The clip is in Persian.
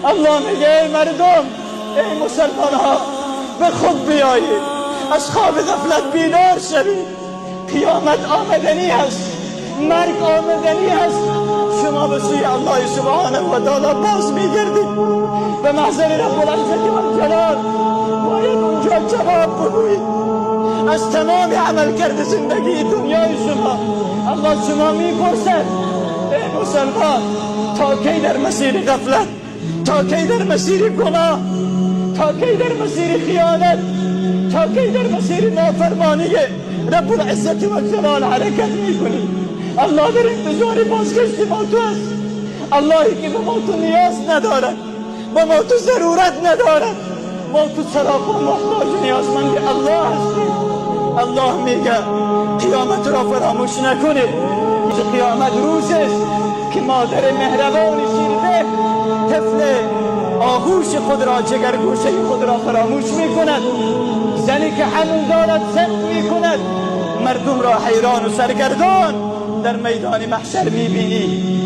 الله میگه ای مردم، ای مسلمان ها، به خود بیایید، از خواب غفلت بیدار شوید. قیامت آمدنی است، مرگ آمدنی است. شما به سوی الله سبحانه و تعالی باز میگردید. به محضر رب العزت و جلال باید اونجا جواب بگویید از تمام عمل کرده زندگی دنیای شما. الله شما میپرسد ای مسلمان، تا کی در مسیر غفلت، تا کی در مسیر گناه، تا کی در مسیر خیانت، تا کی در مسیر نافرمانی رب العزت و جلال حرکت میکنی؟ الله در انتظار بازگشت با تو است. اللهی که به ما تو نیاز ندارد، به ما تو ضرورت ندارد. ما تو سراپا محتاج نیازمند الله هستیم. الله میگه قیامت را فراموش نکنید. قیامت روزی است که مادر مهربان شیرده طفل آغوش خود را، جگرگوشه خود را فراموش میکند. زنی که حمل دارد صدق میکند. مردم را حیران و سرگردان در میدان محشر میبینی.